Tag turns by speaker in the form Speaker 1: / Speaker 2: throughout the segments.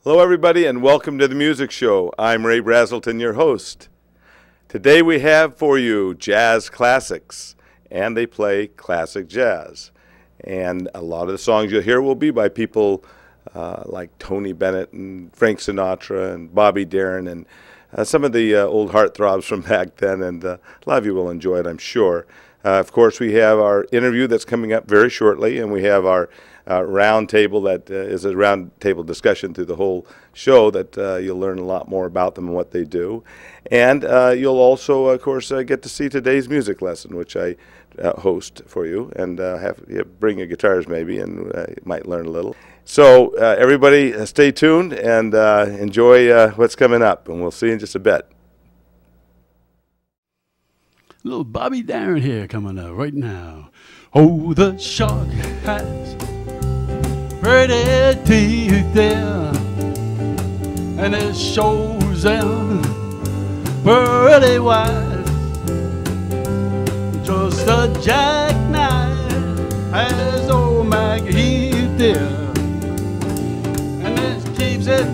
Speaker 1: Hello everybody and welcome to the Music Show. I'm Ray Braselton, your host. Today we have for you jazz classics, and they play classic jazz. And a lot of the songs you'll hear will be by people like Tony Bennett and Frank Sinatra and Bobby Darin and some of the old heartthrobs from back then, and a lot of you will enjoy it, I'm sure. Of course, we have our interview that's coming up very shortly, and we have our round table that is a round table discussion through the whole show that you'll learn a lot more about them and what they do. And you'll also, of course, get to see today's music lesson, which I host for you, and bring your guitars maybe, and you might learn a little. So everybody stay tuned and enjoy what's coming up, and we'll see you in just a bit.
Speaker 2: Little Bobby Darin here coming up right now. Oh, the shark has pretty teeth there, and it shows them pretty wide. Just a jackknife has old Mack there, and it keeps it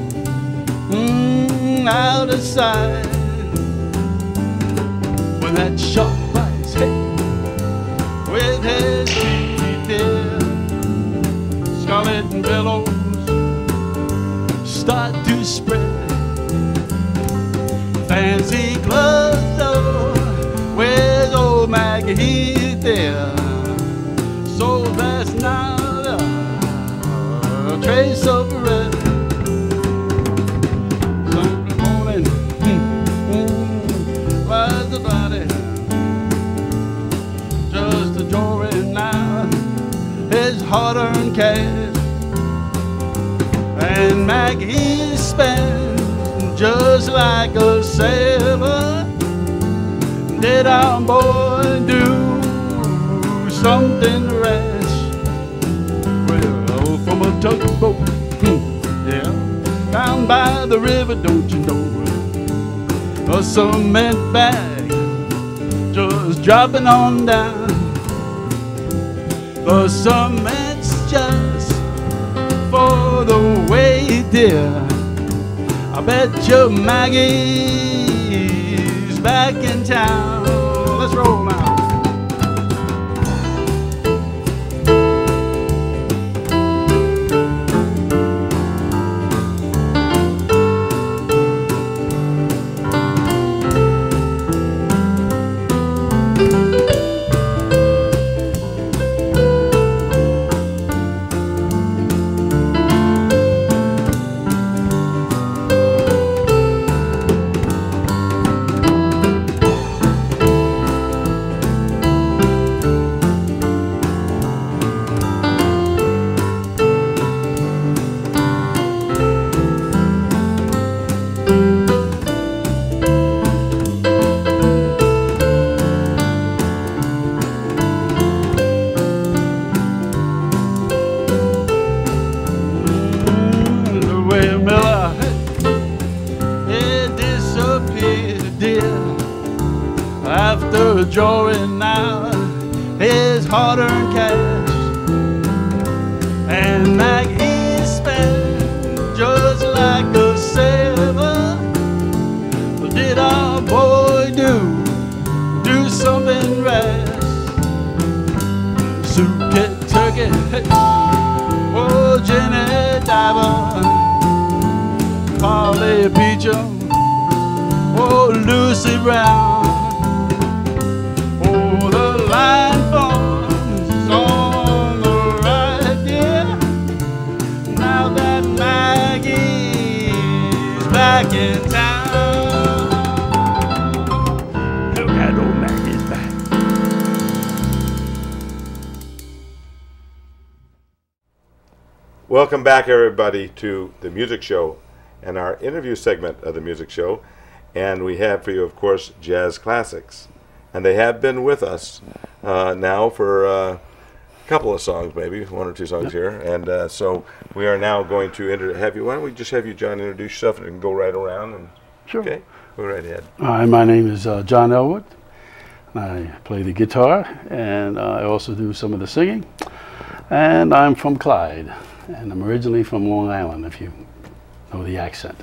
Speaker 2: out of sight. When that shark bites head with his teeth there, scarlet billows start to spread. Fancy gloves though with old Mack there, so there's not a trace of red. Sunday morning, rise the body, just a drawing now his hard-earned cash, and Mack spends just like a sailor. Did our boy do something rash? Well, from a tugboat, yeah, down by the river, don't you know, a cement bag just dropping on down. The cement's just for the way, dear. I bet your Maggie's back in town. Let's roll now. After drawing out his hard-earned cash, and Mack he spent just like a sailor. But did our boy do something rash? Suitcase turkey, oh Jenny Diver, Polly Beecham, oh Lucy Brown. Line forms on the right, yeah. Now that Maggie's back in town. Look at old Maggie's back.
Speaker 1: Welcome back everybody to the Music Show and our interview segment of the Music Show. And we have for you, of course, jazz classics. And they have been with us now for a couple of songs, maybe one or two songs here. And so we are now going to have you. Why don't we just have you, John, introduce yourself and go right around? And,
Speaker 2: sure.
Speaker 1: Okay, go right ahead.
Speaker 2: Hi, my name is John Elwood. I play the guitar, and I also do some of the singing. And I'm from Clyde, and I'm originally from Long Island, if you know the accent.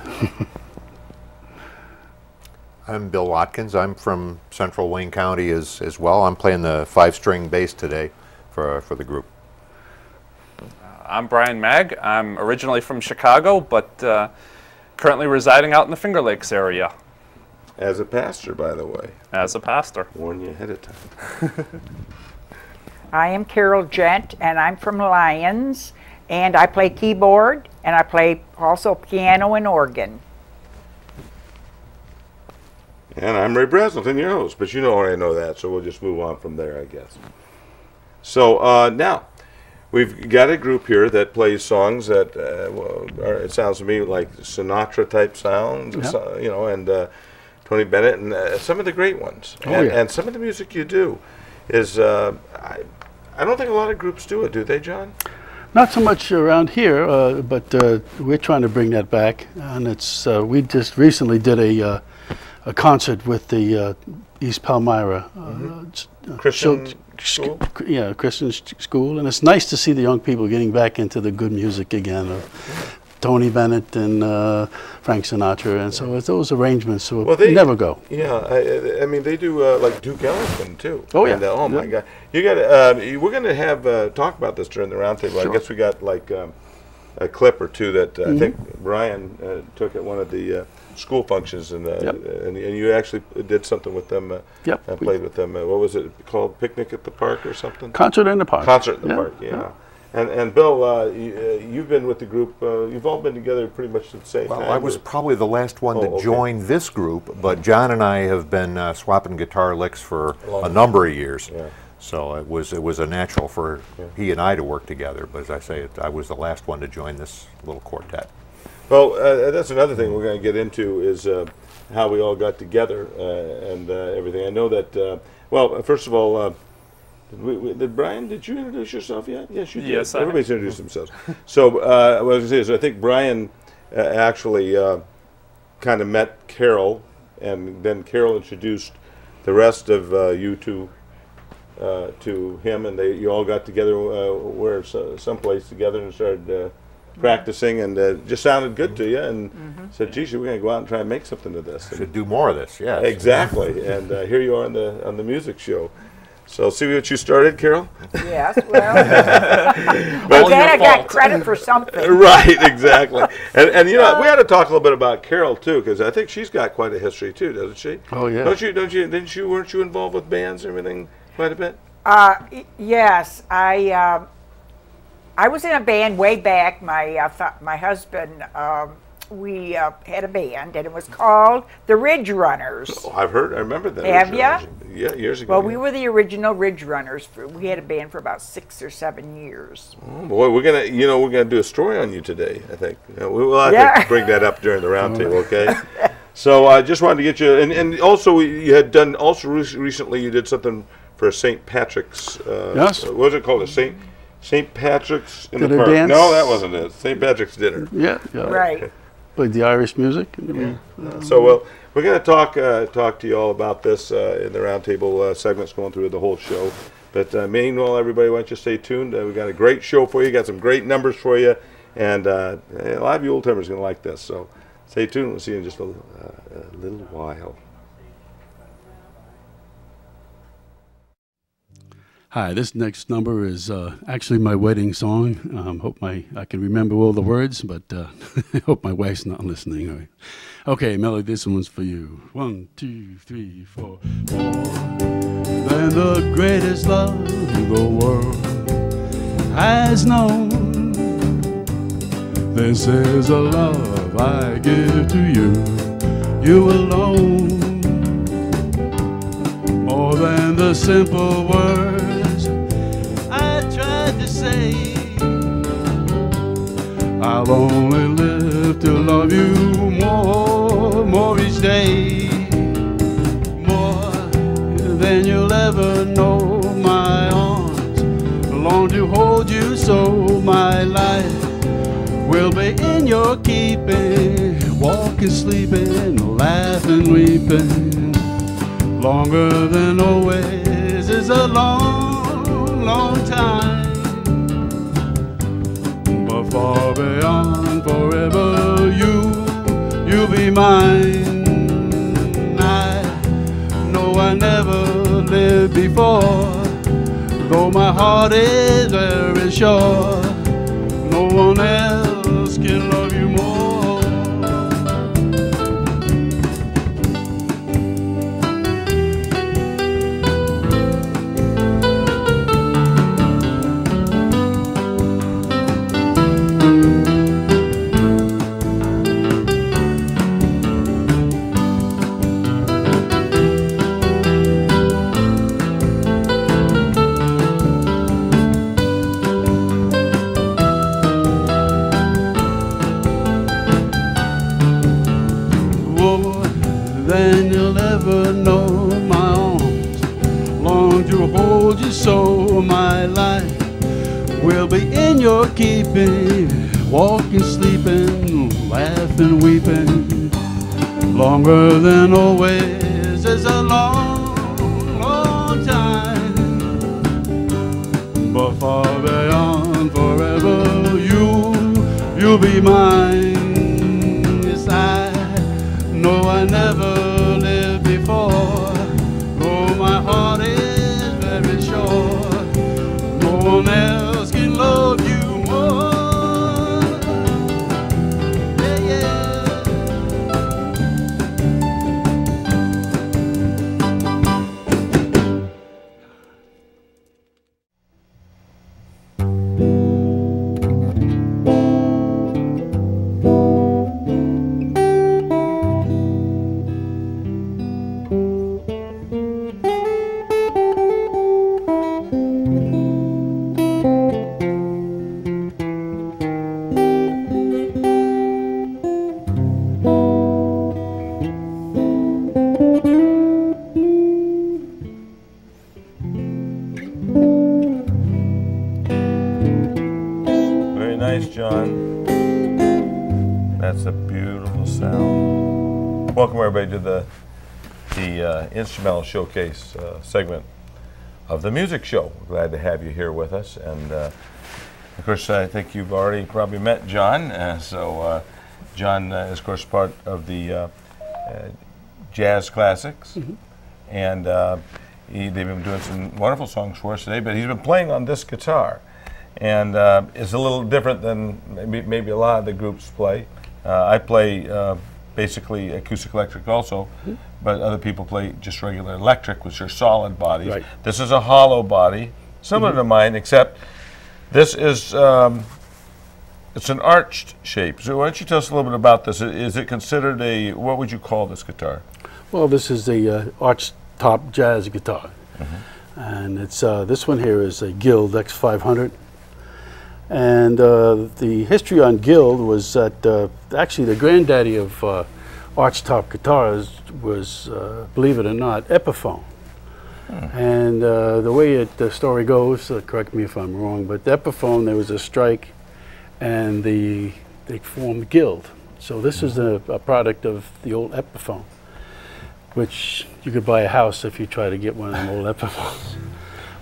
Speaker 3: I'm Bill Watkins. I'm from Central Wayne County as well. I'm playing the 5-string bass today for the group.
Speaker 4: I'm Brian Magg. I'm originally from Chicago, but currently residing out in the Finger Lakes area.
Speaker 1: As a pastor, by the way.
Speaker 4: As a pastor.
Speaker 1: Warn you ahead of time.
Speaker 5: I am Carol Gent, and I'm from Lyons, and I play keyboard, and I play also piano and organ.
Speaker 1: And I'm Ray Braselton, your host, but you already know that, so we'll just move on from there, I guess. So now, we've got a group here that plays songs that, it sounds to me like Sinatra-type sounds,
Speaker 2: Yep.
Speaker 1: you know, and Tony Bennett, and some of the great ones.
Speaker 2: Oh, yeah.
Speaker 1: And some of the music you do is, I don't think a lot of groups do it, do they, John?
Speaker 2: Not so much around here, but we're trying to bring that back. And it's we just recently did a concert with the East Palmyra
Speaker 1: Christian school?
Speaker 2: Yeah, Christian school, and it's nice to see the young people getting back into the good music again. Tony Bennett and Frank Sinatra, and so those arrangements will never go.
Speaker 1: Yeah, I mean they do like Duke Ellington too.
Speaker 2: Oh yeah.
Speaker 1: And, oh my God, you got we're going to have talk about this during the roundtable.
Speaker 2: Sure.
Speaker 1: I guess we got like a clip or two that I think Brian took at one of the school functions, and and you actually did something with them.
Speaker 2: Yep.
Speaker 1: And played with them. What was it called? Picnic at the Park or something?
Speaker 2: Concert in the Park.
Speaker 1: Concert in the Park. Yeah. And Bill, you've been with the group. You've all been together pretty much at the same time.
Speaker 3: Well, I was probably the last one to join this group, but John and I have been swapping guitar licks for a number of years.
Speaker 1: Yeah.
Speaker 3: So it was a natural for he and I to work together. But as I say, I was the last one to join this little quartet.
Speaker 1: Well, that's another thing we're going to get into is how we all got together and everything. I know that. Well, first of all. Did Brian, did you introduce yourself yet? Yes, you did.
Speaker 4: Yes,
Speaker 1: Everybody's introduced themselves. So what I was going to say is I think Brian actually kind of met Carol, and then Carol introduced the rest of you two to him, and you all got together someplace together and started practicing, and it just sounded good to you, and said, geez, we're going to go out and try and make something of this.
Speaker 3: Should do more of this, yeah.
Speaker 1: Exactly, and here you are on the music show. So see what you started, Carol?
Speaker 5: Yes, well, I'm glad I got credit for something.
Speaker 1: Right, exactly. And you know, we had to talk a little bit about Carol too, because I think she's got quite a history too, doesn't she?
Speaker 2: Oh yeah.
Speaker 1: Weren't you involved with bands and everything quite a bit?
Speaker 5: Yes, I was in a band way back. My husband, we had a band, and it was called the Ridge Runners.
Speaker 1: Oh, I remember that.
Speaker 5: Have you?
Speaker 1: Yeah, years ago.
Speaker 5: Well, we were the original Ridge Runners. We had a band for about 6 or 7 years.
Speaker 1: Oh boy, we're gonna do a story on you today. I think we'll have to bring that up during the roundtable. Okay. So I just wanted to get you, and also you had done recently. You did something for St. Patrick's.
Speaker 2: Yes.
Speaker 1: What was it called? St. Patrick's in
Speaker 2: Dinner
Speaker 1: the Park.
Speaker 2: dance?
Speaker 1: No, that wasn't it. St. Patrick's dinner.
Speaker 2: Yeah.
Speaker 5: Right.
Speaker 2: Played the Irish music.
Speaker 1: So we're going to talk to you all about this in the roundtable segments going through the whole show. But meanwhile, everybody, why don't you stay tuned? We've got a great show for you. Got some great numbers for you, and a lot of you old timers are going to like this. So stay tuned. We'll see you in just a little while.
Speaker 2: Hi, this next number is actually my wedding song. Hope I can remember all the words, but I hope my wife's not listening. All right. Okay, Melody, this one's for you. 1, 2, 3, 4. More than the greatest love the world has known. This is a love I give to you, you alone. More than the simple words to say, I'll only live to love you more each day. More than you'll ever know. My arms long to hold you, so my life will be in your keeping. Walking, sleeping, laughing, weeping. Longer than always is a long, long time. far beyond forever, you'll be mine. I know I never lived before, though my heart is very sure, no one else can love you more. Than you'll ever know, my arms long to hold you so. My life will be in your keeping, walking, sleeping, laughing, weeping. Longer than always is a long, long time, but far beyond forever, you'll be mine. Yes, I know I never lived before, though my heart is very sure, no one else can love you more. Yeah, yeah.
Speaker 1: Nice, John. That's a beautiful sound. Welcome everybody to the instrumental showcase segment of the music show. We're glad to have you here with us, and of course I think you've already probably met John. John is of course part of the Jazz Clasix, and they've been doing some wonderful songs for us today. But he's been playing on this guitar. And it's a little different than maybe a lot of the groups play. I play basically acoustic electric also, but other people play just regular electric, which are solid bodies.
Speaker 2: Right.
Speaker 1: This is a hollow body, similar to mine, except this is it's an arched shape. So why don't you tell us a little bit about this? Is it considered a, what would you call this guitar?
Speaker 2: Well, this is a archtop jazz guitar, and it's this one here is a Guild X500. And the history on Guild was that actually the granddaddy of archtop guitars was, believe it or not, Epiphone. And the way the story goes, correct me if I'm wrong, but the Epiphone, there was a strike, and they formed Guild. So this is a product of the old Epiphone, which you could buy a house if you try to get one of them old Epiphones.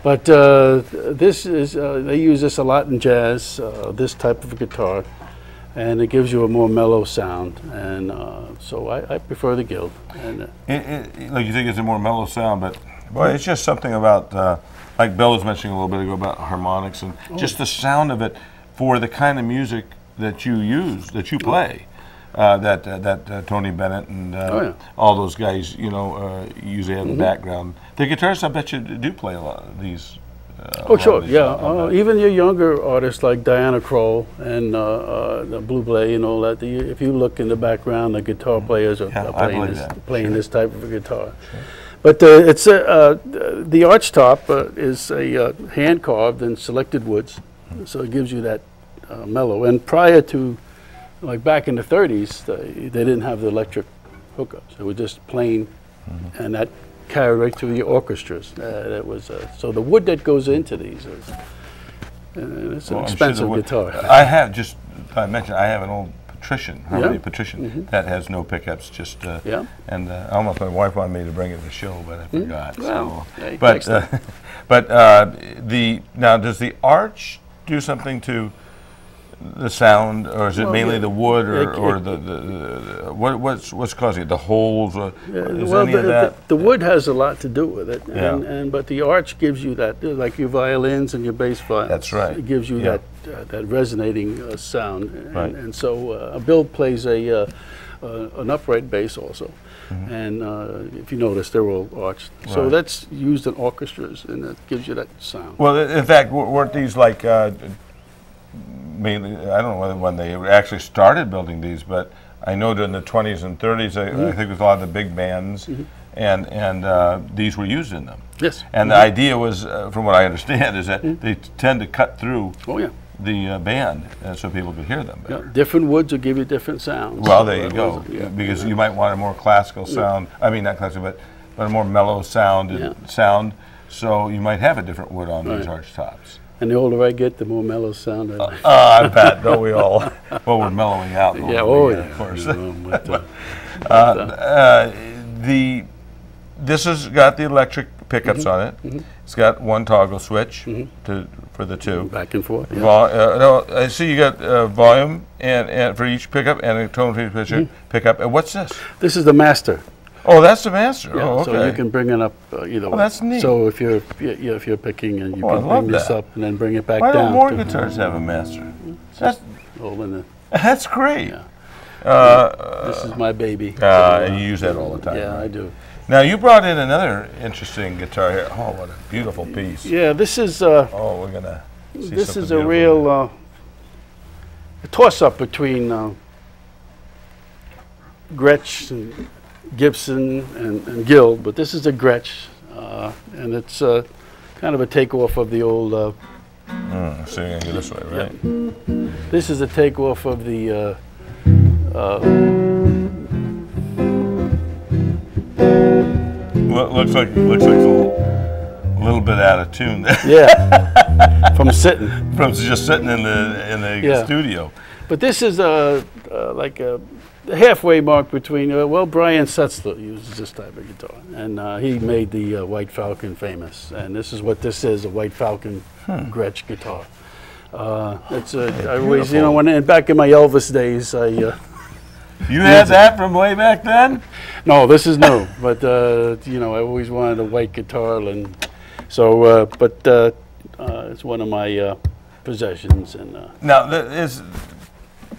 Speaker 2: But this is, they use this a lot in jazz, this type of guitar, and it gives you a more mellow sound, and so I prefer the Guild. And
Speaker 1: like you think it's a more mellow sound, but boy, it's just something about, like Bill was mentioning a little bit ago about harmonics, and just the sound of it for the kind of music that you use, that you play. That Tony Bennett and all those guys, you know, usually have the background. The guitarists, I bet you do play a lot of these.
Speaker 2: Oh, sure, yeah. Even your younger artists like Diana Krall and the Blue Blay and all that, if you look in the background, the guitar players are playing this type of a guitar. Sure. But it's the archtop is a hand carved in selected woods, so it gives you that mellow. And prior to, like back in the 30s, they didn't have the electric hookups. It was just plain, and that carried right through the orchestras. That was so the wood that goes into these is it's an expensive guitar.
Speaker 1: I have just I mentioned I have an old Patrician, Harmony Patrician that has no pickups. Just and almost my wife wanted me to bring it to the show, but I forgot.
Speaker 2: Well,
Speaker 1: so. But now does the arch do something to the sound, or is it mainly the wood, or what's causing it? The holes? Is
Speaker 2: well,
Speaker 1: any of that?
Speaker 2: the wood has a lot to do with it,
Speaker 1: Yeah.
Speaker 2: but the arch gives you that, like your violins and your bass violins.
Speaker 1: That's right.
Speaker 2: It gives you
Speaker 1: Yeah.
Speaker 2: that resonating sound,
Speaker 1: Right.
Speaker 2: and so Bill plays an upright bass also.
Speaker 1: Mm-hmm.
Speaker 2: And if you notice, they're all arched. So
Speaker 1: Right.
Speaker 2: that's used in orchestras, and that gives you that sound.
Speaker 1: Well, in fact, weren't these like mainly? I don't know when they actually started building these, but I know during the 20s and 30s, I think there was a lot of the big bands, and these were used in them.
Speaker 2: Yes.
Speaker 1: And the idea was, from what I understand, is that they tend to cut through
Speaker 2: Oh yeah.
Speaker 1: the band so people could hear them better.
Speaker 2: Yeah. Different woods will give you different sounds.
Speaker 1: Well, there you go.
Speaker 2: Yeah.
Speaker 1: Because you might want a more classical sound. I mean, not classical, but a more mellow sound. So you might have a different wood on these arch tops.
Speaker 2: And the older I get, the more mellow sound I like.
Speaker 1: I bet. Don't we all? Well, we're mellowing out.
Speaker 2: Yeah,
Speaker 1: of course. This has got the electric pickups on it. It's got one toggle switch for the two.
Speaker 2: Back and forth. Yeah.
Speaker 1: No, I see you got volume and for each pickup and a tone for each pickup. And what's this?
Speaker 2: This is the master.
Speaker 1: Oh, that's the master.
Speaker 2: Yeah,
Speaker 1: oh, okay.
Speaker 2: So you can bring it up either way.
Speaker 1: That's neat.
Speaker 2: So if you're picking, and you
Speaker 1: I
Speaker 2: can
Speaker 1: love
Speaker 2: bring this
Speaker 1: that.
Speaker 2: up and then bring it back
Speaker 1: Why
Speaker 2: down.
Speaker 1: don't more guitars have a master? That's great.
Speaker 2: Yeah. This is my baby.
Speaker 1: And you use that all the time.
Speaker 2: Yeah,
Speaker 1: right?
Speaker 2: I do.
Speaker 1: Now you brought in another interesting guitar here. Oh, what a beautiful piece.
Speaker 2: Yeah, this is
Speaker 1: Oh, we're gonna see
Speaker 2: this
Speaker 1: something
Speaker 2: is a
Speaker 1: beautiful
Speaker 2: real toss-up between Gretsch and Gibson and Guild, but this is a Gretsch, and it's kind of a takeoff of the old.
Speaker 1: so you're gonna go this way, right?
Speaker 2: This is a takeoff of the.
Speaker 1: Well, looks like it's a little bit out of tune there.
Speaker 2: Yeah, from sitting.
Speaker 1: From just sitting in the studio.
Speaker 2: But this is like a halfway mark between. Brian Setzler uses this type of guitar, and he made the White Falcon famous. And this is what this is: a White Falcon Gretsch guitar. It's I always, back in my Elvis days,
Speaker 1: You had that from way back then?
Speaker 2: No, this is new. But I always wanted a white guitar, and so it's one of my possessions. And
Speaker 1: now that is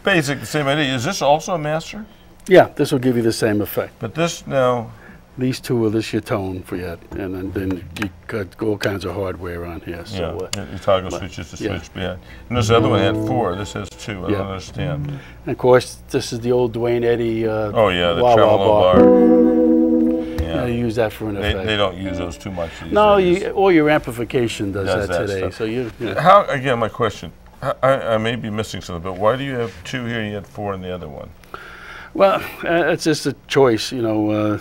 Speaker 1: basic, the same idea. Is this also a master?
Speaker 2: yeah, this will give you the same effect.
Speaker 1: But this now.
Speaker 2: These two are your tone for you, and then you got all kinds of hardware on here. So,
Speaker 1: you toggle switches to switch behind. And this other one had 4. This has 2. I don't understand.
Speaker 2: And of course, this is the old Dwayne Eddy.
Speaker 1: The
Speaker 2: wah-wah
Speaker 1: tremolo bar.
Speaker 2: Yeah, you use that for an effect.
Speaker 1: They don't use those too much these
Speaker 2: No,
Speaker 1: days.
Speaker 2: all your amplification does that today.
Speaker 1: Stuff.
Speaker 2: So you.
Speaker 1: How again? My question. I may be missing something, but why do you have 2 here and you had 4 in the other one?
Speaker 2: Well, it's just a choice,
Speaker 1: You're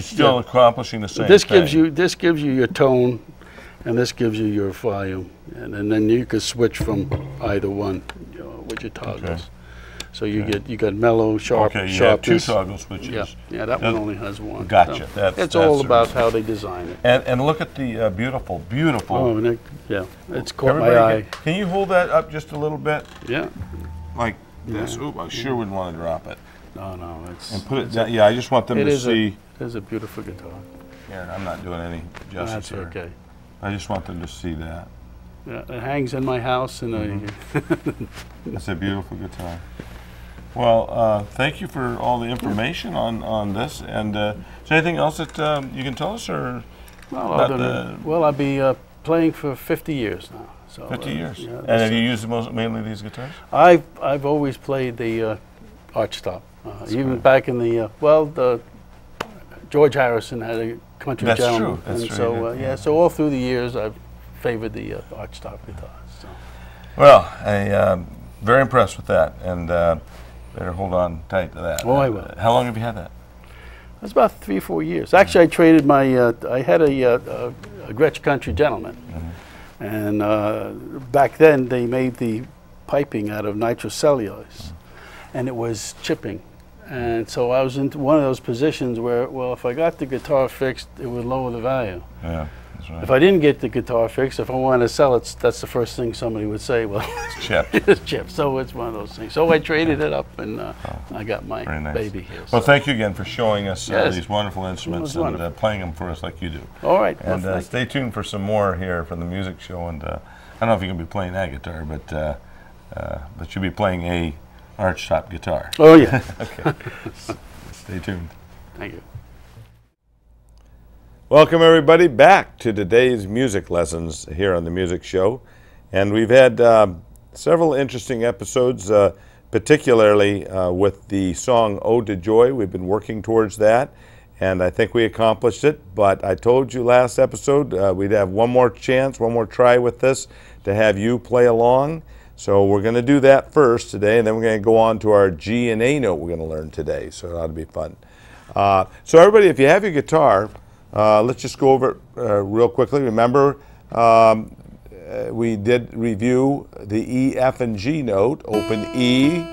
Speaker 1: still accomplishing the same
Speaker 2: this
Speaker 1: thing.
Speaker 2: This gives you your tone, and this gives you your volume, and then you can switch from either one with your toggles.
Speaker 1: Okay.
Speaker 2: So you got mellow, sharp,
Speaker 1: Okay, you
Speaker 2: sharpness.
Speaker 1: have 2 toggle switches.
Speaker 2: Yeah, that one only has 1.
Speaker 1: Gotcha.
Speaker 2: So it's all about how they design it.
Speaker 1: And look at the beautiful.
Speaker 2: Oh, and it's caught my eye.
Speaker 1: Can you hold that up just a little bit?
Speaker 2: Yeah.
Speaker 1: Like this. Oop, I sure wouldn't want to drop it.
Speaker 2: No, it's.
Speaker 1: And put it down. Yeah, I just want them to see.
Speaker 2: It is a beautiful guitar.
Speaker 1: Here, I'm not doing any justice
Speaker 2: That's
Speaker 1: here.
Speaker 2: okay.
Speaker 1: I just want them to see that.
Speaker 2: Yeah, it hangs in my house, and
Speaker 1: It's a beautiful guitar. Well, thank you for all the information on this. And is there anything else that you can tell us, or
Speaker 2: I'll be playing for 50 years now. So
Speaker 1: 50 years.
Speaker 2: Yeah,
Speaker 1: and have you used mainly these guitars?
Speaker 2: I've always played the archtop. Even back in the George Harrison had a country
Speaker 1: That's
Speaker 2: gentleman.
Speaker 1: true. That's true.
Speaker 2: So so all through the years I've favored the archtop guitars. So.
Speaker 1: Well, I'm very impressed with that, and better hold on tight to that.
Speaker 2: Oh, I will.
Speaker 1: How long have you had that?
Speaker 2: That's about 3 or 4 years. Actually, I traded my. I had a Gretsch Country Gentleman, and back then they made the piping out of nitrocellulose, and it was chipping. And so I was into one of those positions where, well, if I got the guitar fixed, it would lower the value.
Speaker 1: Yeah.
Speaker 2: If I didn't get the guitar fixed, if I wanted to sell it, that's the first thing somebody would say. Well,
Speaker 1: It's chipped.
Speaker 2: it's chipped. So it's one of those things. So I traded it up, and I got my
Speaker 1: Very nice.
Speaker 2: baby here.
Speaker 1: Well,
Speaker 2: So.
Speaker 1: thank you again for showing us
Speaker 2: Yes.
Speaker 1: these wonderful instruments
Speaker 2: was
Speaker 1: and
Speaker 2: wonderful.
Speaker 1: playing them for us like you do.
Speaker 2: All right.
Speaker 1: And
Speaker 2: well,
Speaker 1: stay tuned for some more here from the music show. And I don't know if you can be playing that guitar, but you'll be playing a archtop guitar.
Speaker 2: oh yeah.
Speaker 1: Okay. Stay tuned.
Speaker 2: Thank you.
Speaker 1: Welcome everybody back to today's music lessons here on the music show. And we've had several interesting episodes, particularly with the song Ode to Joy. We've been working towards that, and I think we accomplished it. But I told you last episode we'd have one more chance, one more try with this to have you play along. So we're going to do that first today, and then we're going to go on to our G and A note we're going to learn today. So it ought to be fun. So everybody, if you have your guitar, let's just go over it real quickly. Remember, we did review the E, F, and G note. Open E,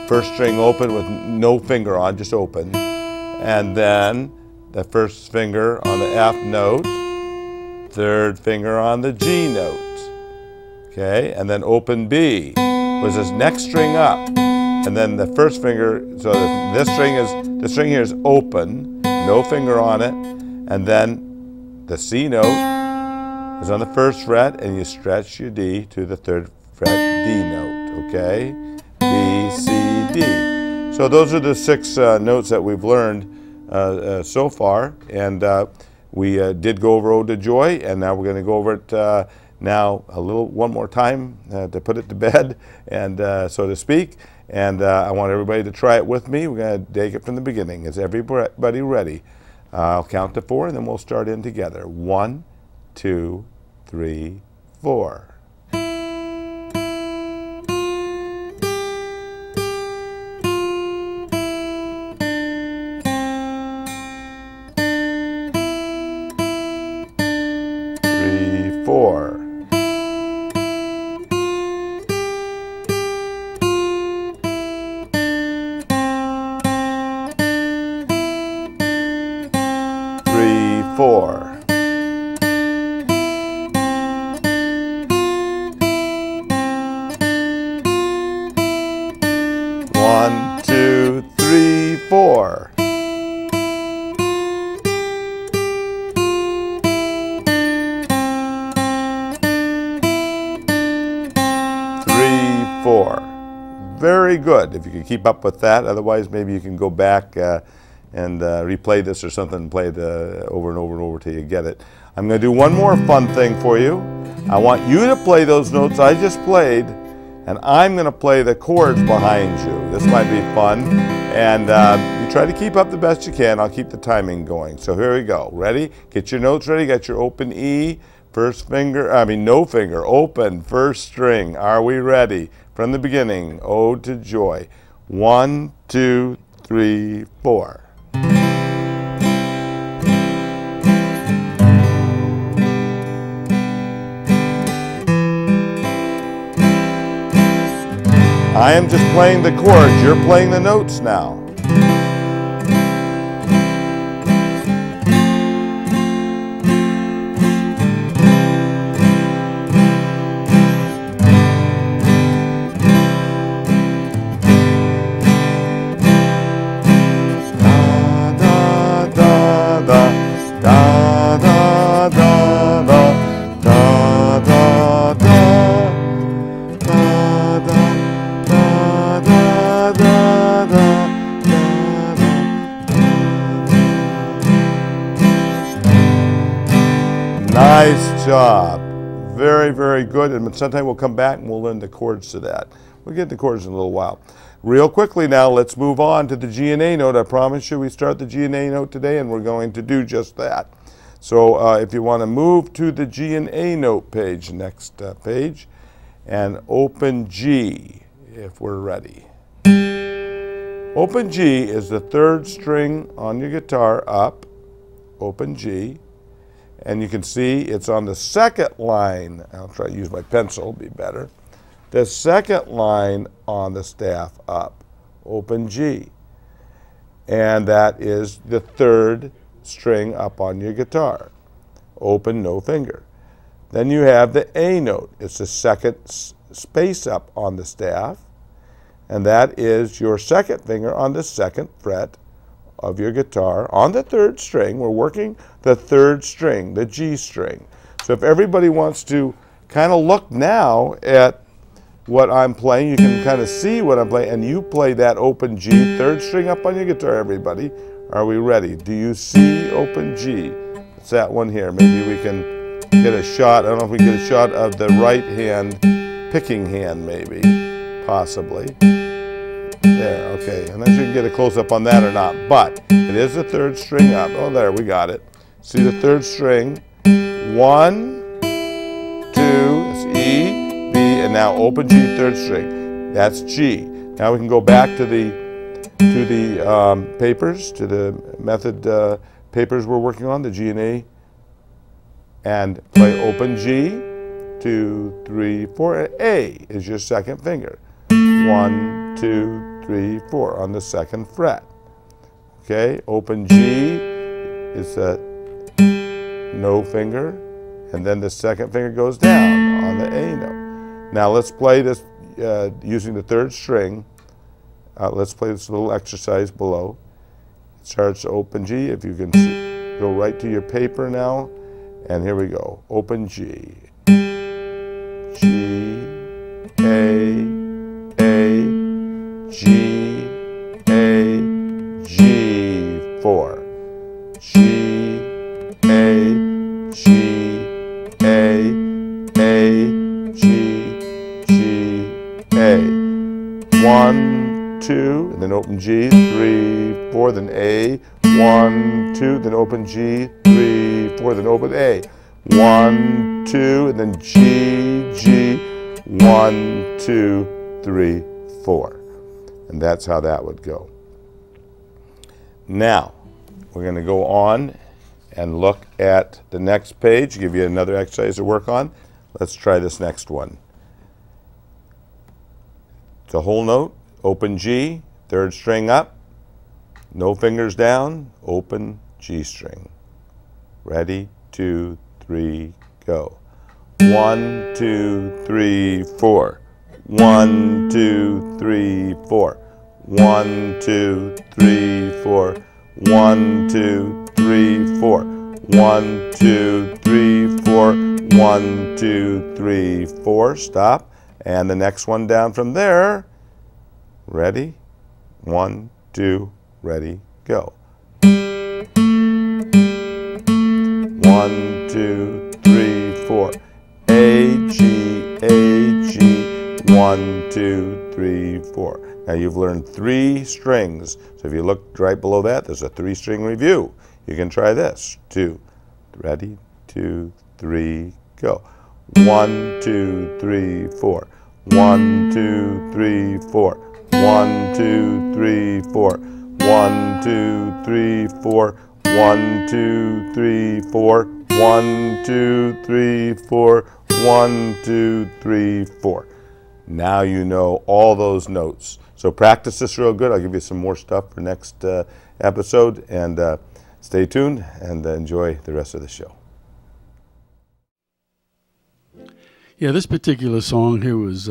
Speaker 1: first string open with no finger on, just open. And then the first finger on the F note, third finger on the G note. Okay, and then open B was this next string up. And then the first finger, so this string here is open, no finger on it. And then the C note is on the first fret, and you stretch your D to the third fret D note, okay? B, C, D. So those are the 6 notes that we've learned so far, and we did go over Ode to Joy, and now we're going to go over it now one more time to put it to bed, and so to speak. And I want everybody to try it with me. We're going to take it from the beginning. Is everybody ready? I'll count to 4, and then we'll start in together. 1, 2, 3, 4. Three, 4. Four. One, 2, 3, 4. 3, 4. Very good. If you could keep up with that, otherwise maybe you can go back and replay this or something and play it over and over and over till you get it. I'm going to do one more fun thing for you. I want you to play those notes I just played, and I'm going to play the chords behind you. This might be fun, and you try to keep up the best you can. I'll keep the timing going. So here we go. Ready? Get your notes ready. Got your open E, first finger, no finger, open, first string. Are we ready? From the beginning, Ode to Joy. 1, 2, 3, 4. I am just playing the chords. You're playing the notes now. Nice job. Very, very good. And sometime we'll come back and we'll learn the chords to that. We'll get the chords in a little while. Real quickly now, let's move on to the G and A note. I promise you we start the G and A note today, and we're going to do just that. So if you want to move to the G and A note page, next page, and open G if we're ready. Open G is the third string on your guitar up, open G, and you can see it's on the second line. I'll try to use my pencil, be better. The second line on the staff up, open G. And that is the third string up on your guitar. open, no finger. Then you have the A note. It's the second space up on the staff, and that is your second finger on the second fret of your guitar on the third string. We're working the third string, the G string. So if everybody wants to kind of look now at what I'm playing, you can kind of see what I'm playing, and you play that open G, third string up on your guitar, everybody. Are we ready? Do you see open G? It's that one here. Maybe we can get a shot. I don't know if we can get a shot of the right hand, picking hand maybe, possibly. There, okay. I'm not sure you can get a close-up on that or not, but it is the third string up. Oh, there, we got it. See the third string. 1, 2, it's E, B, and now open G, third string. That's G. Now we can go back to the papers, to the method papers we're working on, the G and A, and play open G, 2, 3, 4. A is your second finger. 1, 2, 3, 4 on the second fret. Okay, open G is a no finger, and then the second finger goes down on the A note. Now let's play this using the third string. Let's play this little exercise below. It starts open G. If you can see, go right to your paper now, and here we go. Open G. G, A, G, A, G, 4. G, A, G, A, G, G, A. 1, 2, and then open G, 3, 4, then A. 1, 2, then open G, 3, 4, then open A. 1, 2, and then G, G, 1, 2, 3, 4. And that's how that would go. Now, we're going to go on and look at the next page, give you another exercise to work on. Let's try this next one. It's a whole note, open G, third string up, no fingers down, open G string. Ready, 2, 3, go. 1, 2, 3, 4. 1, 2, 3, 4. 1, 2, 3, 4. 1, 2, 3, 4. 1, 2, 3, 4. 1, 2, 3, 4. Stop. And the next one down from there. Ready? 1, 2, ready, go. 1, 2, 3, 4. A, G, A, G. 1, 2, 3, 4. Now you've learned 3 strings. So if you look right below that, there's a 3-string review. You can try this. 2, ready, 2, 3, go. 1, 2, 3, 4. 1, 2, 3, 4. 1, 2, 3, 4. 1, 2, 3, 4. 1, 2, 3, 4. 1, 2, 3, 4. 1, 2, 3, 4. Now you know all those notes. So practice this real good. I'll give you some more stuff for next episode. And stay tuned and enjoy the rest of the show.
Speaker 2: Yeah, this particular song here was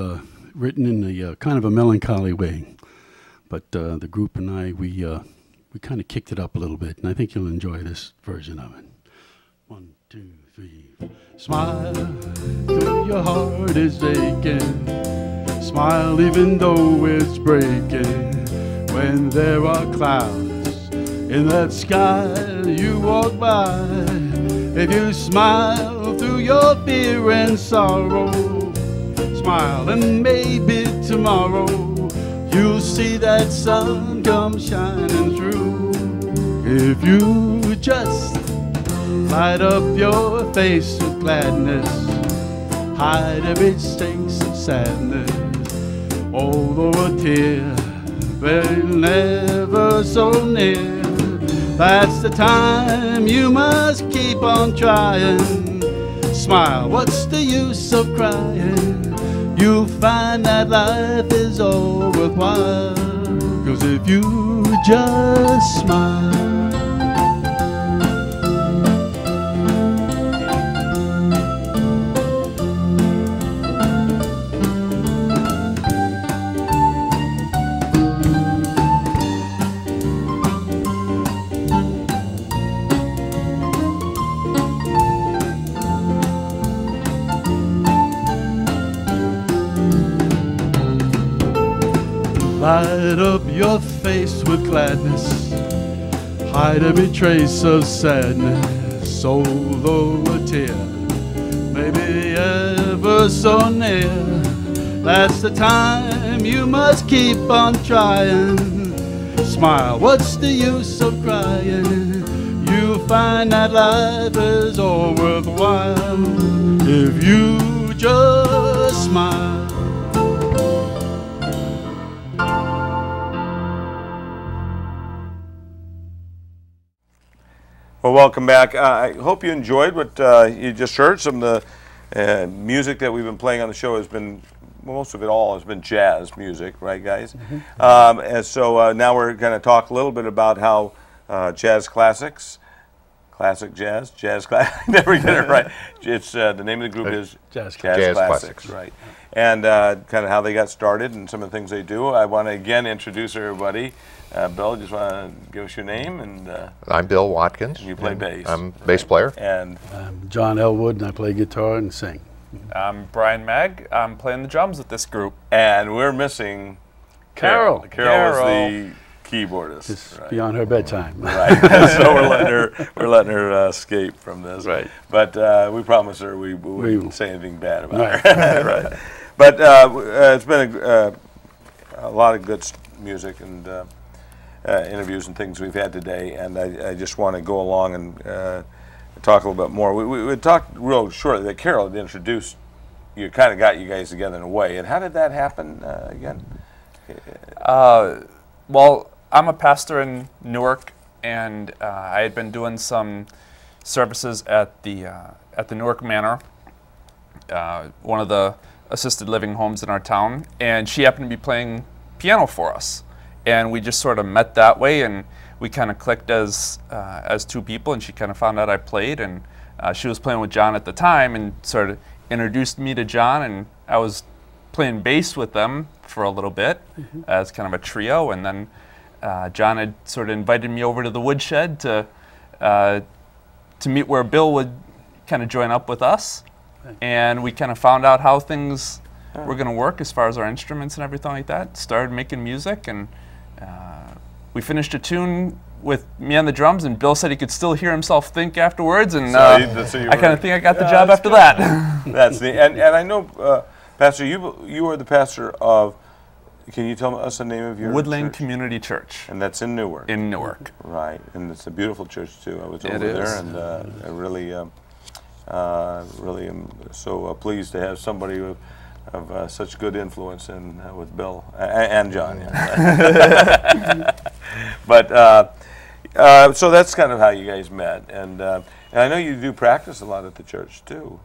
Speaker 2: written in a kind of a melancholy way. But the group and I, we kind of kicked it up a little bit. And I think you'll enjoy this version of it. 1, 2, 3. Smile till your heart is aching. Smile even though it's breaking. When there are clouds in that sky you walk by. If you smile through your fear and sorrow, smile and maybe tomorrow you'll see that sun come shining through. If you just light up your face with gladness, hide every trace of sadness. Although a tear very never so near, that's the time you must keep on trying. Smile, what's the use of crying? You'll find that life is all worthwhile. 'Cause if you just smile. Light up your face with gladness, hide every trace of sadness, although a tear may be ever so near. That's the time you must keep on trying. Smile, what's the use of crying? You'll find that life is all worthwhile if you just smile.
Speaker 1: Well, welcome back. I hope you enjoyed what you just heard. Some of the music that we've been playing on the show has been, most of it all has been jazz music, right, guys? Mm-hmm. And so now we're going to talk a little bit about how Jazz Clasix, classic jazz, never get it right. It's the name of the group is
Speaker 2: Jazz
Speaker 1: Clasix, right? And kind of how they got started and some of the things they do. I want to again introduce everybody. Bill, just want to give us your name and.
Speaker 3: I'm Bill Watkins.
Speaker 1: And you play bass.
Speaker 3: I'm bass player.
Speaker 1: And
Speaker 2: I'm John Elwood, and I play guitar and sing.
Speaker 4: I'm Brian Magg. I'm playing the drums with this group.
Speaker 1: And we're missing Carol. Carol is the keyboardist.
Speaker 2: It's
Speaker 1: right.
Speaker 2: beyond her bedtime.
Speaker 1: Right. So we're letting her escape from this.
Speaker 2: Right.
Speaker 1: But we promise her we wouldn't say anything bad about her. Right. But it's been a lot of good music and interviews and things we've had today, and I just want to go along and talk a little bit more. We talked real shortly that Carol had introduced you, kind of got you guys together in a way. And how did that happen again?
Speaker 4: Well, I'm a pastor in Newark, and I had been doing some services at the Newark Manor, one of the assisted living homes in our town, and she happened to be playing piano for us. And we just sort of met that way, and we kind of clicked as two people, and she kind of found out I played, and she was playing with John at the time and sort of introduced me to John, and I was playing bass with them for a little bit as kind of a trio, and then John had sort of invited me over to the woodshed to meet where Bill would kind of join up with us, and we kind of found out how things were going to work as far as our instruments and everything like that. Started making music, and we finished a tune with me on the drums, and Bill said he could still hear himself think afterwards, and I kind of think I got the job after that.
Speaker 1: That's neat. And I know, Pastor, you are the pastor of, can you tell us the name of your
Speaker 4: Woodland
Speaker 1: church?
Speaker 4: Community Church.
Speaker 1: And that's in Newark.
Speaker 4: In Newark.
Speaker 1: Right, and it's a beautiful church too. I was over
Speaker 4: It
Speaker 1: there,
Speaker 4: is.
Speaker 1: and I really am so pleased to have somebody of such good influence in with Bill and John. Yeah. But so that's kind of how you guys met, and I know you do practice a lot at the church too.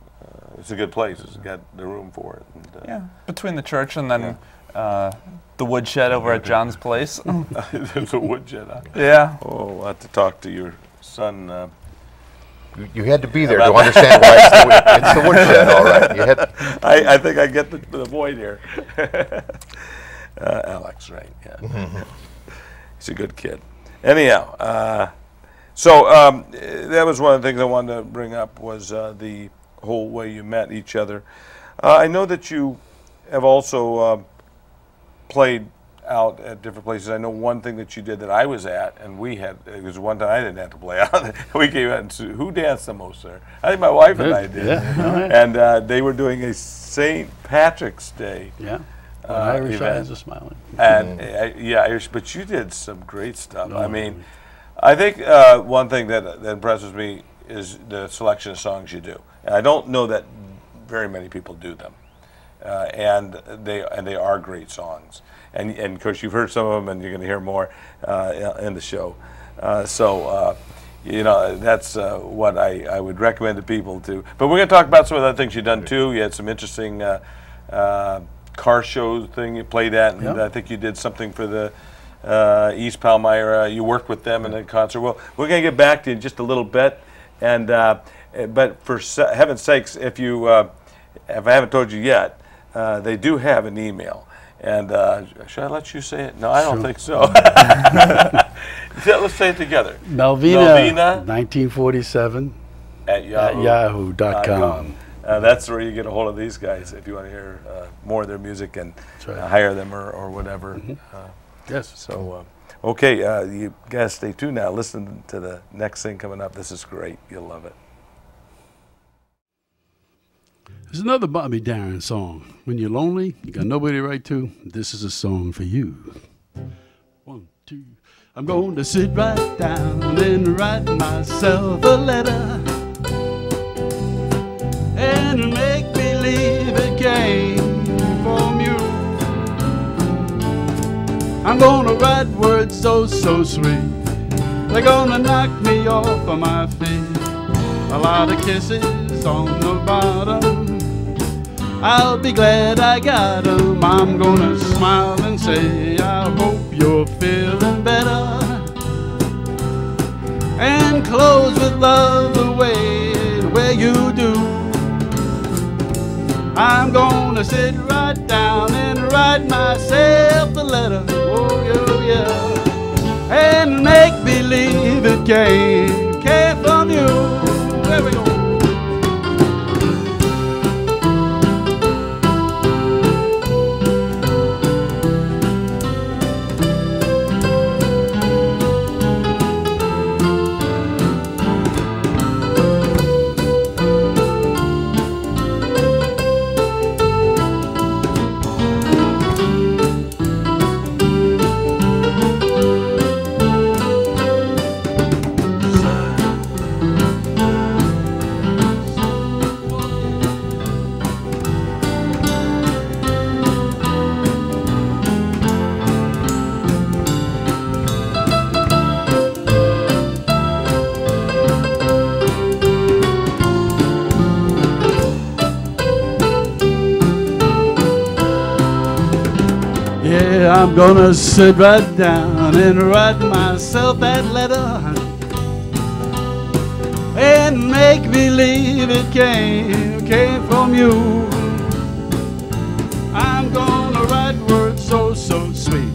Speaker 1: It's a good place. It's got the room for it. And,
Speaker 4: Yeah, between the church and then the woodshed over at John's place.
Speaker 1: There's a woodshed. Huh?
Speaker 4: Yeah.
Speaker 1: Oh, we'll have to talk to your son.
Speaker 3: You had to be there to understand why it's the woodshed, all right. You had
Speaker 1: I think I get the point here. Alex, right? Yeah. He's a good kid. Anyhow, so that was one of the things I wanted to bring up was the whole way you met each other. I know that you have also played out at different places. I know one thing that you did that I was at, and it was one time I didn't have to play out. We came out and said, who danced the most there? I think my wife and I did.
Speaker 2: Yeah.
Speaker 1: And they were doing a St. Patrick's Day.
Speaker 2: Yeah. Irish
Speaker 1: event.
Speaker 2: eyes are smiling.
Speaker 1: And yeah, Irish, but you did some great stuff. I mean, I think one thing that impresses me is the selection of songs you do. And I don't know that very many people do them, and they are great songs. And of course you've heard some of them, and you're going to hear more in the show. You know, that's what I would recommend to people to. But we're going to talk about some of the other things you've done too. You had some interesting car show thing you played at, and I think you did something for the East Palmyra. You worked with them in a concert. Well, we're going to get back to you in just a little bit, and but for heaven's sakes, if I haven't told you yet, they do have an email. And should I let you say it? No, I don't think so. Let's say it together.
Speaker 2: Melvina 1947
Speaker 1: at
Speaker 2: yahoo.com.
Speaker 1: That's where you get a hold of these guys if you want to hear more of their music and hire them or whatever.
Speaker 2: Yes.
Speaker 1: So, okay, you guys stay tuned now. Listen to the next thing coming up. This is great. You'll love it.
Speaker 2: There's another Bobby Darin song. When you're lonely, you got nobody to write to, this is a song for you. 1, 2. I'm going to sit right down and write myself a letter and make believe it came from you. I'm gonna write words so sweet, they're gonna knock me off of my feet. A lot of kisses on the bottom, I'll be glad I got them. I'm gonna smile and say, I hope you're feeling better, and close with love the way you do. I'm gonna sit right down and write myself a letter, oh yeah, and make believe it came from you. There we go. Yeah, I'm gonna sit right down and write myself that letter and make believe it came from you. I'm gonna write words so sweet,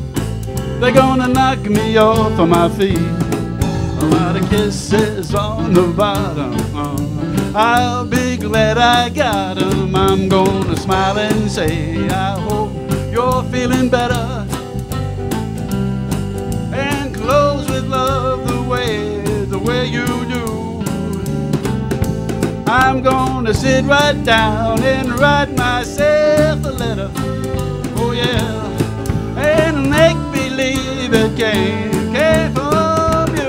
Speaker 2: they're gonna knock me off of my feet. A lot of kisses on the bottom, I'll be glad I got them. I'm gonna smile and say, I hope you're feeling better, and close with love the way you do. I'm gonna sit right down and write myself a letter, oh yeah, and make believe it came from you.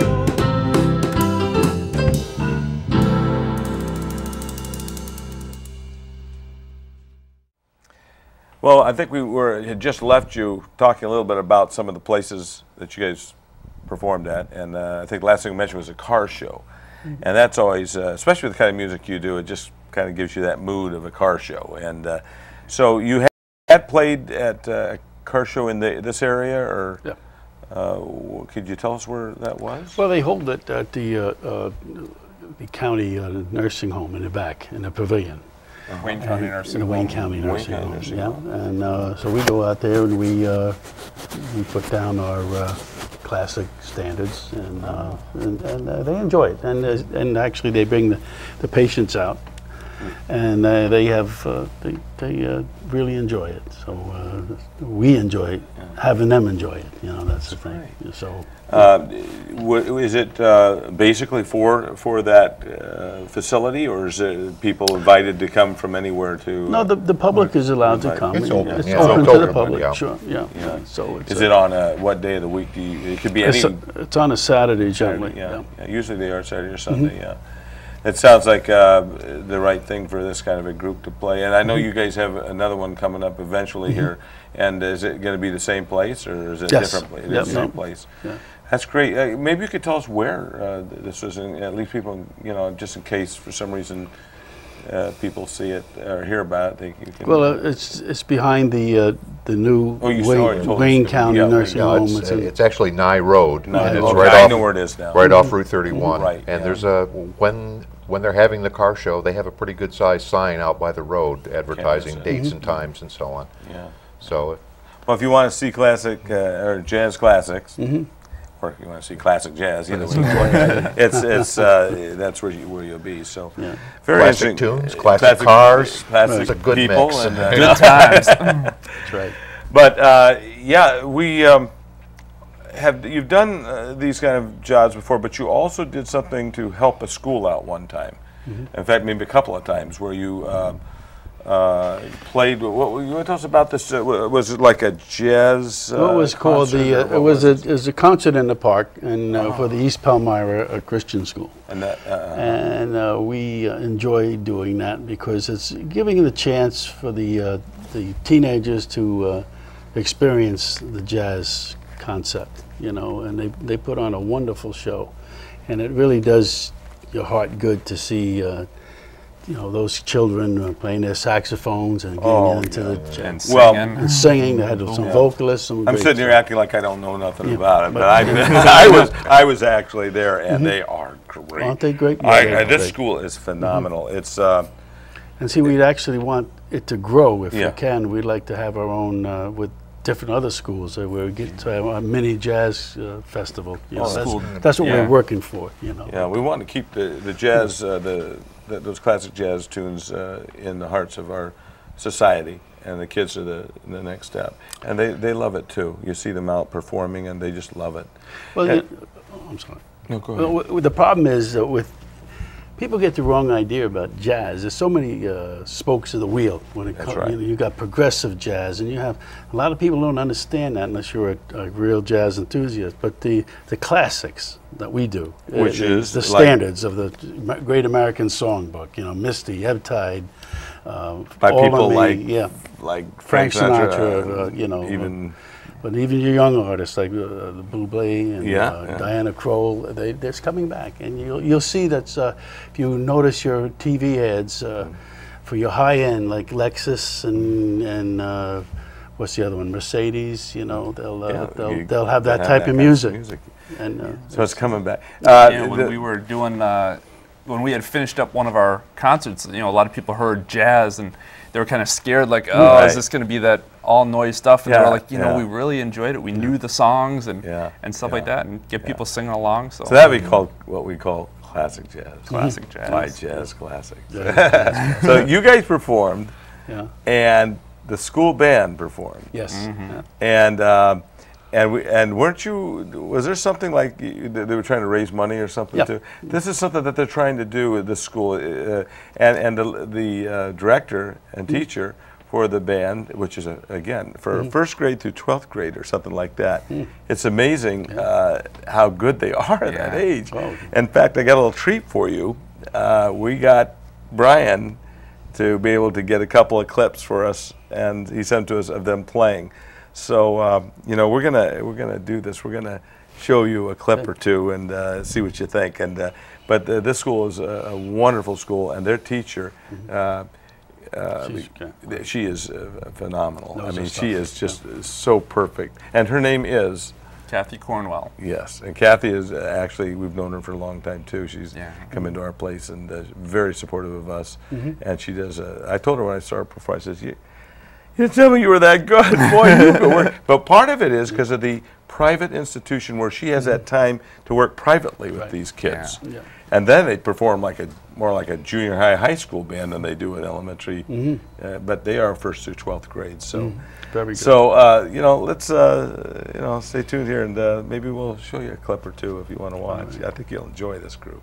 Speaker 1: Well, I think we had just left you talking a little bit about some of the places that you guys performed at, and I think the last thing we mentioned was a car show. Mm-hmm. And that's always, especially with the kind of music you do, it just kind of gives you that mood of a car show. And so you had played at a car show in this area, or could you tell us where that was?
Speaker 2: Well, they hold it at the county nursing home in the back, in the pavilion.
Speaker 4: Wayne County Nursing Home.
Speaker 2: Wayne County Nursing Home, yeah. And so we go out there and we put down our classic standards, and they enjoy it. And actually they bring the patients out, and they really enjoy it. So we enjoy it, having them enjoy it. You know, that's the thing. Right. So.
Speaker 1: Is it basically for that facility, or is it people invited to come from anywhere to?
Speaker 2: No, the public is allowed to come.
Speaker 3: It's open.
Speaker 2: It's
Speaker 3: Yeah.
Speaker 2: open
Speaker 3: It's
Speaker 2: to the
Speaker 3: open,
Speaker 2: public.
Speaker 3: yeah.
Speaker 2: Sure, yeah. So it's
Speaker 1: is it on what day of the week? It could be any.
Speaker 2: It's on a Saturday generally.
Speaker 1: Yeah. Usually they are Saturday or Sunday. Yeah. It sounds like the right thing for this kind of a group to play. And I know you guys have another one coming up eventually here. And is it going to be the same place, or is it a different place? It's the same place. Yeah. That's great. Maybe you could tell us where this was, and at least people, you know, just in case for some reason people see it or hear about it. You can
Speaker 2: it's behind the new Wayne County Nursing Home.
Speaker 3: It's actually Nye Road.
Speaker 1: And it's
Speaker 3: right
Speaker 1: I know where it is now.
Speaker 3: Right off Route 31.
Speaker 1: Right.
Speaker 3: And there's when they're having the car show, they have a pretty good sized sign out by the road advertising dates and times and so on.
Speaker 1: Yeah.
Speaker 3: So.
Speaker 1: Well, if you want to see classic or jazz classics. or you want to see classic jazz, either way. It's that's where you'll be. So very
Speaker 3: classic
Speaker 1: interesting.
Speaker 3: tunes, classic cars,
Speaker 1: classic
Speaker 3: it's a good
Speaker 1: people,
Speaker 3: mix.
Speaker 1: and
Speaker 4: Good times.
Speaker 2: That's right.
Speaker 1: But yeah, we you've done these kind of jobs before, but you also did something to help a school out one time. In fact, maybe a couple of times where you played. What you want to tell us about this? Was it like a jazz?
Speaker 2: Well, it was called
Speaker 1: concert,
Speaker 2: it was a concert in the park and for the East Palmyra Christian School.
Speaker 1: And that,
Speaker 2: And we enjoy doing that because it's giving the chance for the teenagers to experience the jazz concept, you know, and they put on a wonderful show, and it really does your heart good to see, you know, those children playing their saxophones and getting into the jazz.
Speaker 1: well,
Speaker 2: And singing. They had some vocalists. Some
Speaker 1: I'm
Speaker 2: great
Speaker 1: sitting here
Speaker 2: stuff.
Speaker 1: acting like I don't know nothing about it, but I was actually there, and they are great.
Speaker 2: Aren't they great? Yeah, they're
Speaker 1: This
Speaker 2: great.
Speaker 1: school is phenomenal. It's
Speaker 2: And see, we'd actually want it to grow if
Speaker 1: Yeah.
Speaker 2: we can. We'd like to have our own with different other schools where we get to have a mini jazz festival. You know, that's what we're working for. You know.
Speaker 1: yeah, we want to keep the jazz, those classic jazz tunes in the hearts of our society, and the kids are the next step, and they love it too. You see them out performing, and they just love it.
Speaker 2: Well,
Speaker 1: And-
Speaker 2: I'm sorry.
Speaker 1: No, go ahead.
Speaker 2: Well, the problem is that with people get the wrong idea about jazz. There's so many spokes of the wheel when it comes.
Speaker 1: right.
Speaker 2: You know, you got progressive jazz, and you have a lot of people don't understand that unless you're a real jazz enthusiast. But the classics that we do,
Speaker 1: Which is
Speaker 2: the
Speaker 1: like-
Speaker 2: standards of the Great American Songbook. You know, Misty, Ebbtide,
Speaker 1: By
Speaker 2: All
Speaker 1: people
Speaker 2: of
Speaker 1: like
Speaker 2: Me, yeah.
Speaker 1: like
Speaker 2: Frank Sinatra, you know,
Speaker 1: even
Speaker 2: but even your young artists like the Bublé and
Speaker 1: Yeah.
Speaker 2: Diana Kroll, they're coming back, and you'll see that if you notice your TV ads for your high end like Lexus and what's the other one, Mercedes, you know, they'll have that type of music. And
Speaker 1: So it's coming back.
Speaker 4: When we were doing, when we had finished up one of our concerts, you know, a lot of people heard jazz and they were kind of scared, like, oh,
Speaker 1: Right.
Speaker 4: is this going to be that all noise stuff? And they
Speaker 1: Yeah,
Speaker 4: were like, you know,
Speaker 1: yeah.
Speaker 4: we really enjoyed it. We knew the songs and stuff like
Speaker 1: yeah.
Speaker 4: that, and get people singing along. So,
Speaker 1: So that we call what we call classic jazz.
Speaker 4: Classic jazz.
Speaker 1: My jazz classics. So you guys performed,
Speaker 2: yeah,
Speaker 1: and the school band performed,
Speaker 2: yes,
Speaker 1: and weren't you? Was there something like that they were trying to raise money or something
Speaker 2: Yeah.
Speaker 1: too? This is something that they're trying to do at this school, and the director and teacher for the band, which is again for first grade through 12th grade or something like that. It's amazing how good they are at that age.
Speaker 2: Oh.
Speaker 1: In fact, I got a little treat for you. We got Brian to be able to get a couple of clips for us, and he sent to us of them playing. So you know, we're gonna do this. We're gonna show you a clip or two and see what you think. And but this school is a wonderful school, and their teacher. She is phenomenal. I mean, she is just so perfect. And her name is
Speaker 4: Kathy Cornwell.
Speaker 1: Yes, and Kathy is actually, we've known her for a long time too. She's come into our place and very supportive of us. And she does. I told her when I saw her perform, I says, "You didn't tell me you were that good, boy." You could work. But part of it is because of the private institution where she has that time to work privately with these kids.
Speaker 2: Yeah.
Speaker 1: And then they perform more like a junior high school band than they do at elementary. But they are first through 12th grade. So,
Speaker 2: Very good.
Speaker 1: so you know, let's you know, stay tuned here, and maybe we'll show you a clip or two if you want to watch. I think you'll enjoy this group.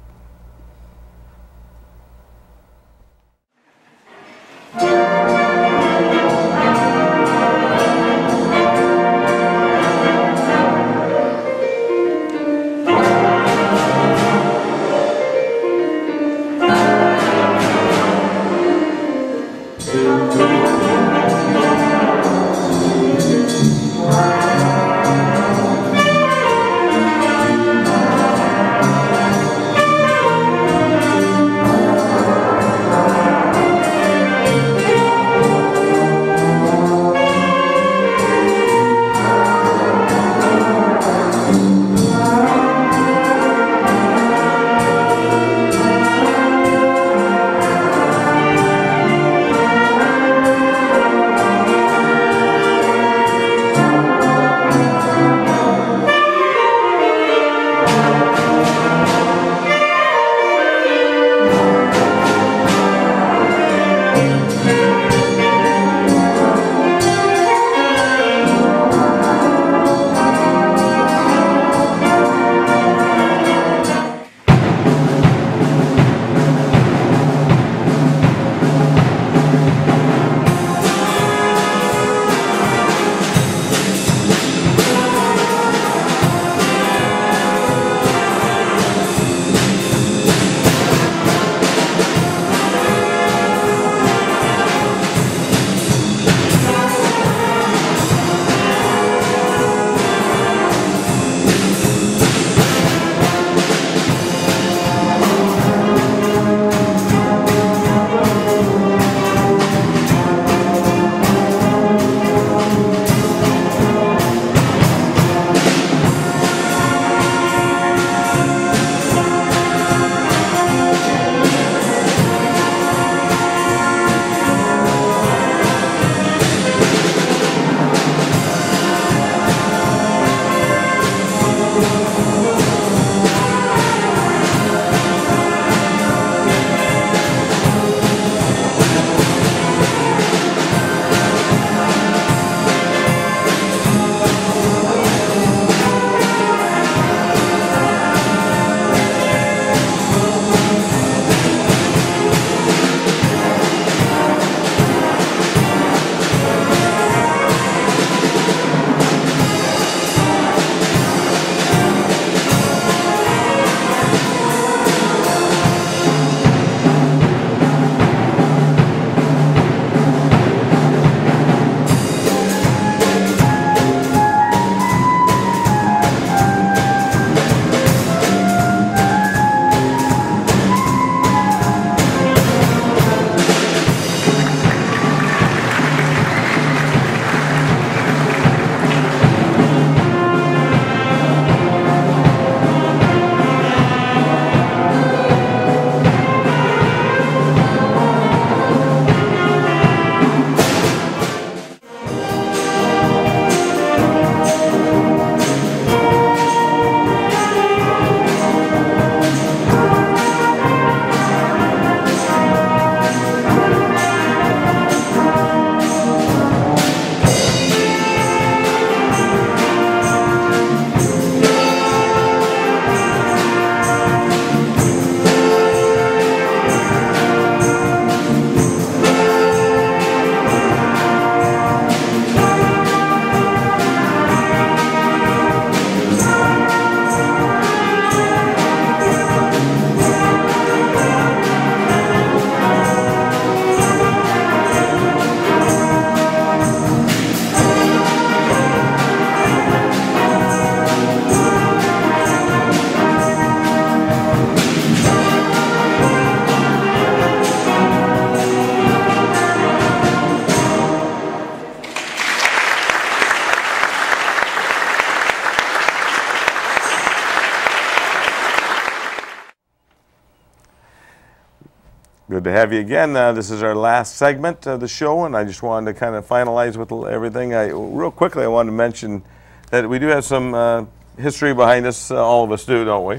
Speaker 1: Good to have you again. This is our last segment of the show, and I just wanted to kind of finalize with everything. Real quickly, I wanted to mention that we do have some history behind us. All of us do, don't we?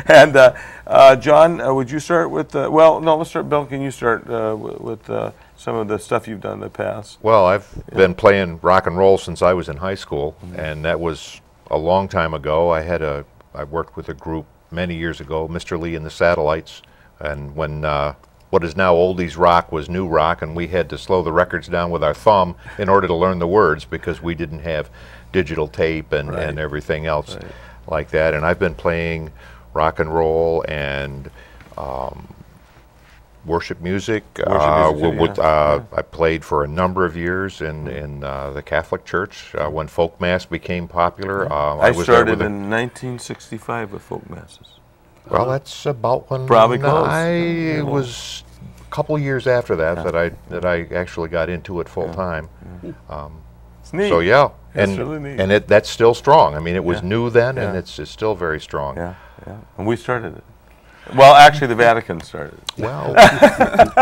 Speaker 1: And John, would you start with? Well, no, let's start. Bill, can you start with some of the stuff you've done in the past?
Speaker 3: Well, I've been playing rock and roll since I was in high school, and that was a long time ago. I worked with a group many years ago, Mr. Lee and the Satellites, and when what is now oldies rock was new rock, and we had to slow the records down with our thumb in order to learn the words because we didn't have digital tape and everything else like that. And I've been playing rock and roll and worship music. I played for a number of years in the Catholic Church when folk mass became popular.
Speaker 1: I started in 1965 with folk masses.
Speaker 3: Well, that's about when
Speaker 1: probably close.
Speaker 3: I was a couple years after that that I actually got into it full time.
Speaker 1: It's neat.
Speaker 3: So yeah,
Speaker 1: It's really neat.
Speaker 3: And that's still strong. I mean, it was new then, and it's still very strong.
Speaker 1: Yeah, and we started it. Well, actually, the Vatican started it.
Speaker 3: Well,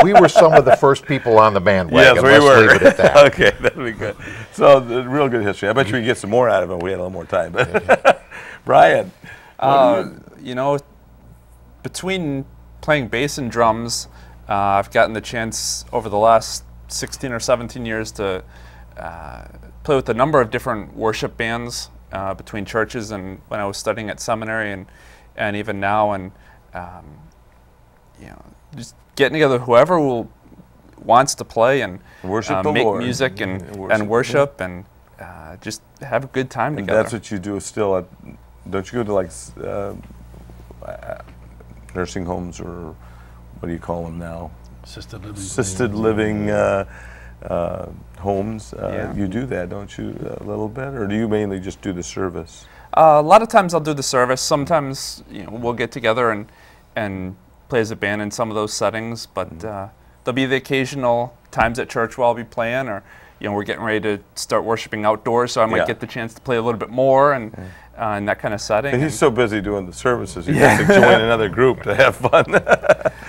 Speaker 3: we were some of the first people on the bandwagon.
Speaker 1: Yes, we
Speaker 3: Let's
Speaker 1: were.
Speaker 3: leave it at that.
Speaker 1: Okay, that'd be good. So, the real good history. I bet you we can get some more out of it. We had a little more time. But Brian,
Speaker 4: you know, between playing bass and drums, I've gotten the chance over the last 16 or 17 years to play with a number of different worship bands between churches and when I was studying at seminary and even now, and you know, just getting together whoever wants to play and
Speaker 1: worship the
Speaker 4: make
Speaker 1: Lord.
Speaker 4: music and worship and just have a good time
Speaker 1: and
Speaker 4: together.
Speaker 1: that's what you do still. Don't you go to like nursing homes, or what do you call them now? Assisted living homes. You do that, don't you, a little bit, or do you mainly just do the service?
Speaker 4: A lot of times I'll do the service. Sometimes we'll get together and play as a band in some of those settings, but there'll be the occasional times at church where I'll be playing, or we're getting ready to start worshiping outdoors, so I might get the chance to play a little bit more and in that kind of setting.
Speaker 1: And he's so busy doing the services, he has to join another group to have fun.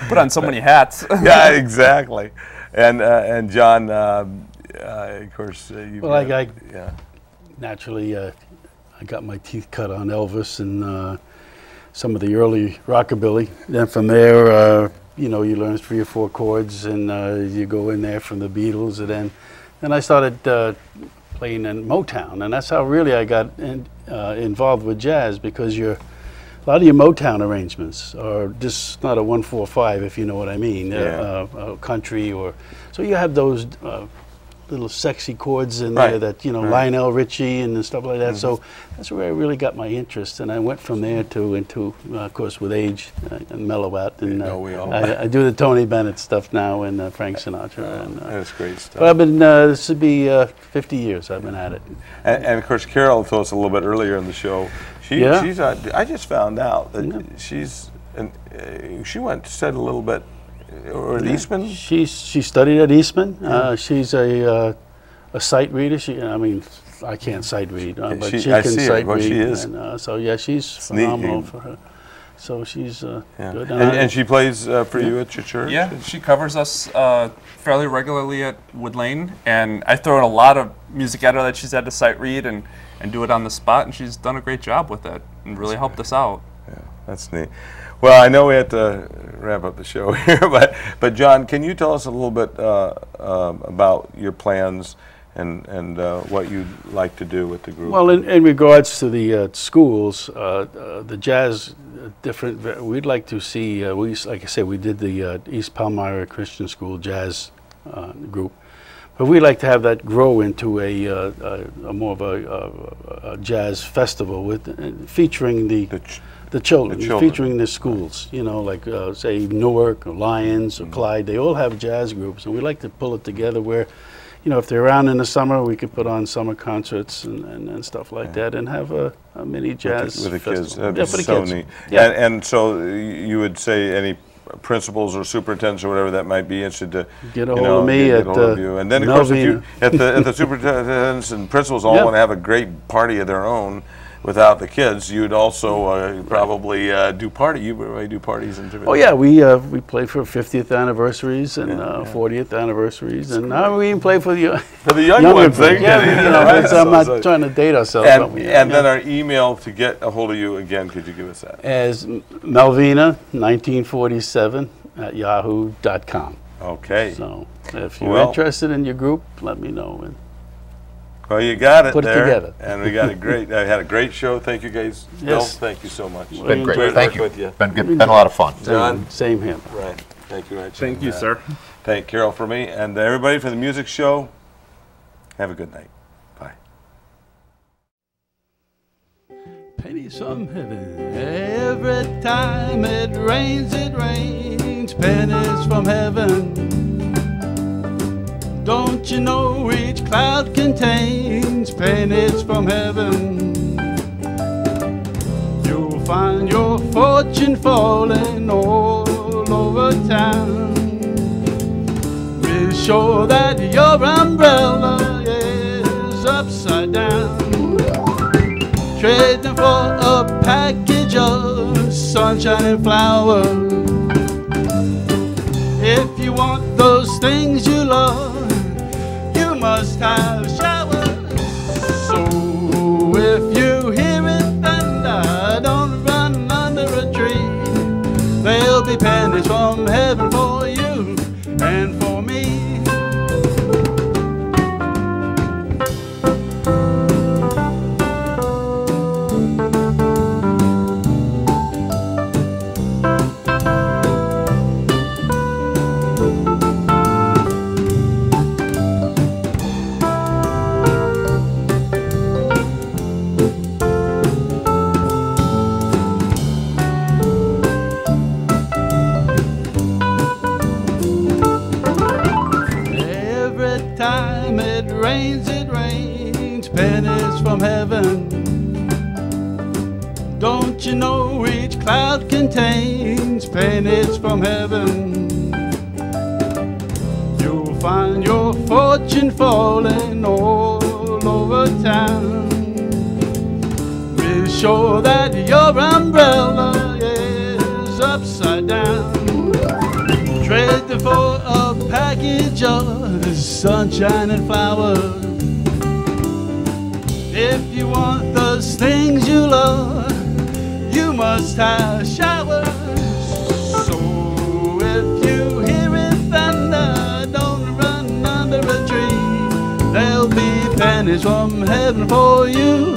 Speaker 4: Put on so many hats.
Speaker 1: Yeah, exactly. And John, of course,
Speaker 2: naturally, I got my teeth cut on Elvis and some of the early rockabilly. Then from there, you learn 3 or 4 chords, and you go in there from the Beatles, and then I started playing in Motown, and that's how really I got involved with jazz, because a lot of your Motown arrangements are just not a 1-4-5, if you know what I mean, country, or so you have those little sexy chords in there that Lionel Richie and stuff like that. So that's where I really got my interest, and I went from there into of course with age and mellow out, and I do the Tony Bennett stuff now and Frank Sinatra. And,
Speaker 1: that's great stuff.
Speaker 2: But I've been this would be 50 years I've been at it.
Speaker 1: And of course, Carol told us a little bit earlier in the show. She's I just found out that she went to study a little bit. Or at Eastman? She
Speaker 2: studied at Eastman. She's a sight reader. I can't sight read, but she can sight read.
Speaker 1: She is.
Speaker 2: And, so she's phenomenal for her. So she's good.
Speaker 1: And she plays for you at your church?
Speaker 4: Yeah, she covers us fairly regularly at Wood Lane, and I throw in a lot of music at her that she's had to sight read and do it on the spot, and she's done a great job with it and really helped us out.
Speaker 1: Yeah, that's neat. Well, I know we have to wrap up the show here, but John, can you tell us a little bit about your plans and what you'd like to do with the group?
Speaker 2: Well, in regards to the schools, the jazz, we'd like to see, like I said, we did the East Palmyra Christian School jazz group, but we'd like to have that grow into a more of a jazz festival with featuring the children, featuring the schools, like say Newark or Lyons or Clyde. They all have jazz groups, and we like to pull it together where, if they're around in the summer, we could put on summer concerts and stuff like that, and have a mini jazz
Speaker 1: with the kids.
Speaker 2: festival.
Speaker 1: That'd be so neat. Yeah. And so you would say any principals or superintendents or whatever that might be interested to
Speaker 2: get a hold of me
Speaker 1: get hold of you. And then of course, if the superintendents and principals all want to have a great party of their own, without the kids, you'd also probably do parties and everything.
Speaker 2: Oh yeah, we play for 50th anniversaries and 40th anniversaries, and now we even play for the
Speaker 1: younger ones.
Speaker 2: I'm not trying to date ourselves.
Speaker 1: And then our email to get a hold of you again. Could you give us that?
Speaker 2: As Melvina1947@yahoo.com.
Speaker 1: Okay.
Speaker 2: So if you're interested in your group, let me know.
Speaker 1: Well, you got it.
Speaker 2: Put it together.
Speaker 1: And we got a great. I had a great show. Thank you guys.
Speaker 2: Yes.
Speaker 1: Bill, thank you so much.
Speaker 3: It's been great. Thank you.
Speaker 1: With you.
Speaker 3: Been a lot of fun.
Speaker 1: John.
Speaker 2: Same here.
Speaker 1: Right. Thank you, Rich.
Speaker 4: Thank you, sir.
Speaker 1: Thank Carol for me and everybody for the music show. Have a good night. Bye.
Speaker 2: Pennies from heaven. Every time it rains, pennies from heaven. Don't you know each cloud contains pennies from heaven? You'll find your fortune falling all over town. Be sure that your umbrella is upside down. Trading for a package of sunshine and flowers. If you want those things you love, you must have showers. So if you hear it thunder, don't run under a tree. There'll be pennies from heaven for you and for me. Pennies from heaven. Don't you know each cloud contains pennies from heaven? You'll find your fortune falling all over town. Be sure that your umbrella is upside down. Trade for a package of sunshine and flowers. If you want those things you love, you must have showers. So if you hear it thunder, don't run under a tree. There'll be pennies from heaven for you